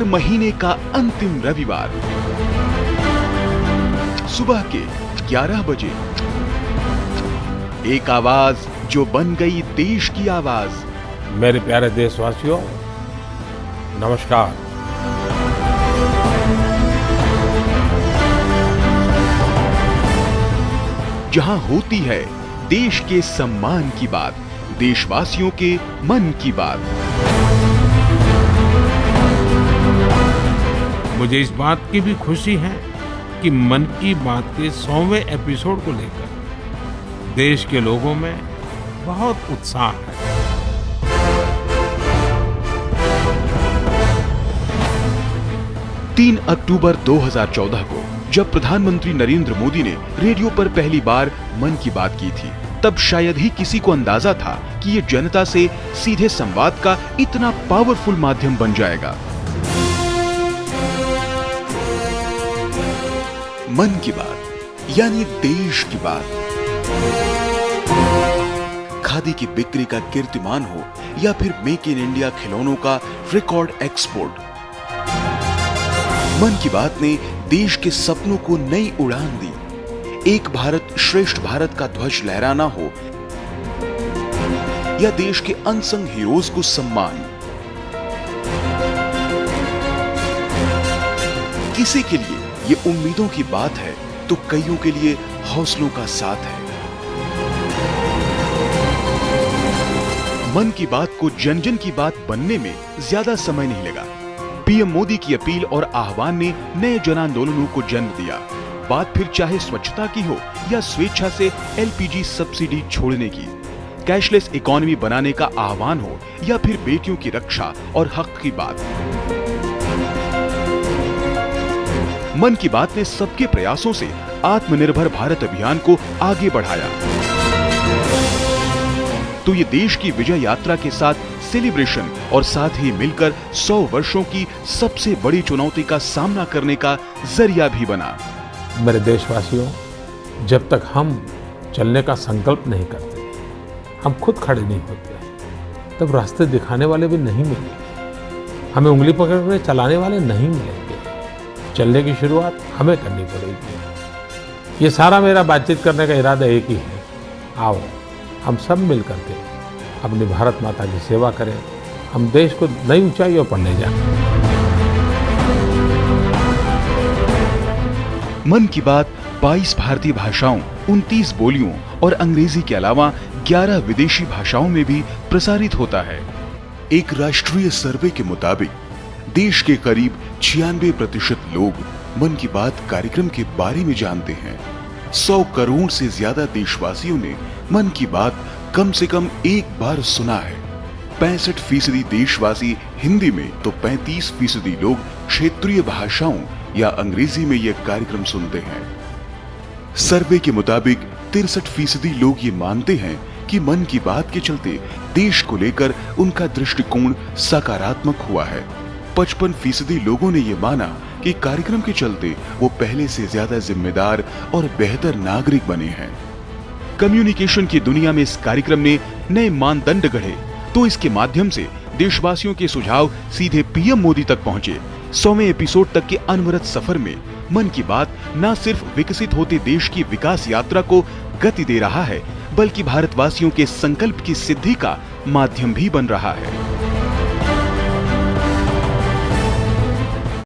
हर महीने का अंतिम रविवार सुबह के 11 बजे एक आवाज जो बन गई देश की आवाज। मेरे प्यारे देशवासियों, नमस्कार। जहां होती है देश के सम्मान की बात, देशवासियों के मन की बात। मुझे इस बात की भी खुशी है कि मन की बात के 100वें एपिसोड को लेकर देश के लोगों में बहुत उत्साह है। तीन अक्टूबर 2014 को जब प्रधानमंत्री नरेंद्र मोदी ने रेडियो पर पहली बार मन की बात की थी, तब शायद ही किसी को अंदाजा था कि ये जनता से सीधे संवाद का इतना पावरफुल माध्यम बन जाएगा। मन की बात यानी देश की बात। खादी की बिक्री का कीर्तिमान हो या फिर मेक इन इंडिया खिलौनों का रिकॉर्ड एक्सपोर्ट, मन की बात ने देश के सपनों को नई उड़ान दी। एक भारत श्रेष्ठ भारत का ध्वज लहराना हो या देश के अनसंग हीरोज को सम्मान, किसी के लिए ये उम्मीदों की बात है तो कईयों के लिए हौसलों का साथ है। मन की बात को जन जन की बात बनने में ज्यादा समय नहीं लगा। पीएम मोदी की अपील और आह्वान ने नए जन आंदोलनों को जन्म दिया। बात फिर चाहे स्वच्छता की हो या स्वेच्छा से एलपीजी सब्सिडी छोड़ने की, कैशलेस इकोनॉमी बनाने का आह्वान हो या फिर बेटियों की रक्षा और हक की बात। मन की बात ने सबके प्रयासों से आत्मनिर्भर भारत अभियान को आगे बढ़ाया। तो ये देश की विजय यात्रा के साथ सेलिब्रेशन और साथ ही मिलकर 100 वर्षों की सबसे बड़ी चुनौती का सामना करने का जरिया भी बना। मेरे देशवासियों, जब तक हम चलने का संकल्प नहीं करते, हम खुद खड़े नहीं होते, तब रास्ते दिखाने वाले भी नहीं मिलेंगे, हमें उंगली पकड़कर चलाने वाले नहीं मिलेंगे। चलने की शुरुआत हमें करनी पड़ेगी। ये सारा मेरा बातचीत करने का इरादा एक ही है, आओ हम सब मिल करके अपनी भारत माता की सेवा करें, हम देश को नई ऊंचाइयों पर ले जाएं। मन की बात 22 भारतीय भाषाओं, 29 बोलियों और अंग्रेजी के अलावा 11 विदेशी भाषाओं में भी प्रसारित होता है। एक राष्ट्रीय सर्वे के मुताबिक देश के करीब 96% लोग मन की बात कार्यक्रम के बारे में जानते हैं। 100 करोड़ से ज्यादा देशवासियों ने मन की बात कम से कम एक बार सुना है। 65% देशवासी हिंदी में तो 35% लोग क्षेत्रीय भाषाओं या अंग्रेजी में यह कार्यक्रम सुनते हैं। सर्वे के मुताबिक 63% लोग ये मानते हैं कि मन की बात के चलते देश को लेकर उनका दृष्टिकोण सकारात्मक हुआ है। 55% लोगों ने ये माना कि कार्यक्रम के चलते वो पहले से ज्यादा जिम्मेदार और बेहतर नागरिक बने हैं। कम्युनिकेशन की दुनिया में इस कार्यक्रम ने नए मानदंड गढ़े, तो इसके माध्यम से देशवासियों के सुझाव सीधे पीएम मोदी तक पहुंचे। 100वें एपिसोड तक के अनवरत सफर में मन की बात न सिर्फ विकसित होते देश की विकास यात्रा को गति दे रहा है, बल्कि भारतवासियों के संकल्प की सिद्धि का माध्यम भी बन रहा है।